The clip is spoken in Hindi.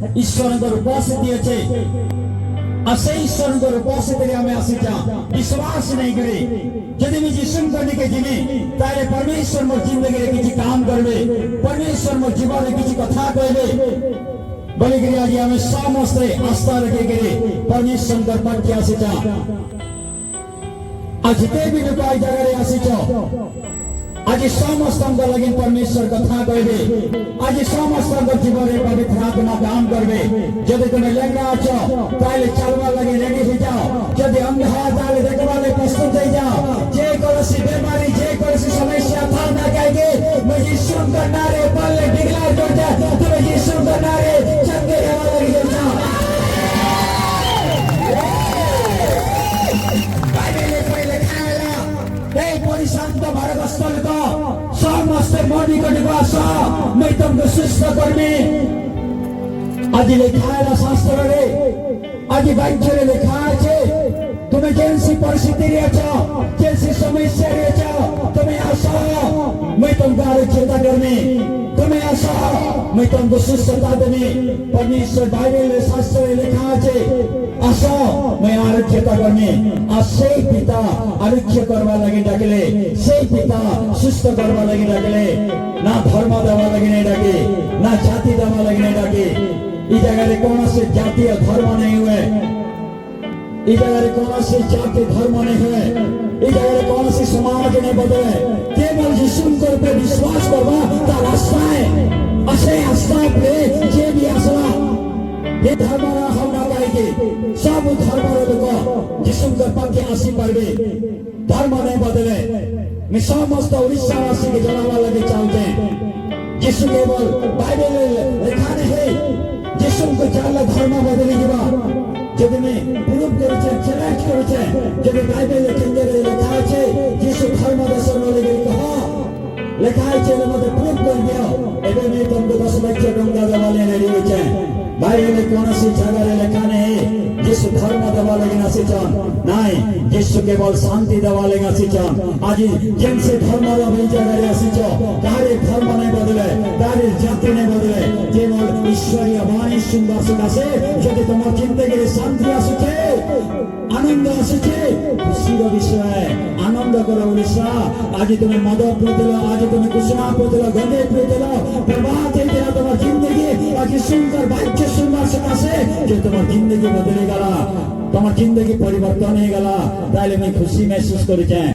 ईश्वर उपस्थिति अच्छे असे ईश्वर उपस्थिति आम आसीचा विश्वास नहीं करे जदि मैं जिसम करने के जिमे तारे परमेश्वर मोर जिंदगी रे किछि काम करबे परमेश्वर मोर जीवन रे किछि कथा कहबे बोलिकरी आज आम समस्ते आस्था रखे करे परमेश्वर कर पाठ्य आसीचा आज जिते भी लोग आई जगह रे आसीचा आज समस्त लगे परमेश्वर कथा कहबे आज समस्त जीवन रे पवित्र आत्मा काम करबे जदि तुम लेंगा आछो ताले चलवा लगे रेडी हो जाओ जदि अंग हाथ ताले देखबा ले प्रस्तुत हो जाओ जे कोनसी बीमारी जे कोनसी समस्या था ना कहेगे मैं यीशु का नारे बोले डिक्लेयर कर दे तुम यीशु का नारे चंगे हवा लगे जाओ बाइबल में लिखा है हे परिशांत भारतस्थल को समस्त मनी को निवास मैं तुमको शिष्ट करने आज लिखा है शास्त्र रे आज वाक्य रे लिखा है तुम्हें जैसी परिस्थिति रे अछो जैसी समस्या रे अछो तुम्हें आशा मैं तुमको आरक्षित करने तुम्हें आशा मैं तुमको शिष्टता देने परमेश्वर बाइबल रे शास्त्र रे लिखा है आशा मैं आरक्षित करने आशे पिता आरक्ष्य करवा लगे डाकले से पिता शिष्ट करवा लगे डाकले ना धर्म देवा लगे नहीं डाके ना जाति देवा लगे नहीं डाके इस जगह रे कौन से जाति और धर्म नहीं हुए इस जगह रे कौन से जाति धर्म नहीं हुए इस जगह रे कौन से समाज नहीं बदले केवल यीशु पर विश्वास करवा ता रास्ता है असे आस्था पे जे भी आसला ये धर्म हम ना पाएंगे सब धर्म लोग यीशु कर पाके आसी पाए धर्म नहीं बदले मैं समस्त उड़ीसा वासी के जनावा लगे चाहते हैं यीशु केवल बाइबल लिखा है यीशु को जाला धर्म बदली जीवा जब मैं प्रूव करे चैलेंज करे जब बाइबल केंद्र रे लिखा है यीशु धर्म दर्शन वाले कहा लिखा है चले मत प्रूव कर दिया एबे मैं तुमको 10 बच्चे गंगा दवाले रेडी हो जाए बाइबल कौन सी जगह रे लिखा है यीशु धर्म दवा लेना सिचान नहीं यीशु केवल शांति दवा लेना सिचान आज जिनसे धर्म दवा जगह रे सिचो तारे धर्म नहीं बदले तारे जाति नहीं बदले केवल ईश्वरीय वाणी सुनवा सुनासे यदि तुम जिंदगी रे शांति आसुचे आनंद आसुचे खुशीर विषय आनंद करो उड़ीसा आज तुम मद पिउतिलो आज तुम कुसुमा पिउतिलो गंधे पिउतिलो प्रभात हेतिला तुम जिंदगी आज सुंदर वाक्य सुनवा सुनासे जो तुम जिंदगी बदले गला तुम्हार जिंदगी परिवर्तन हो गला ताले मैं खुशी महसूस करूचे।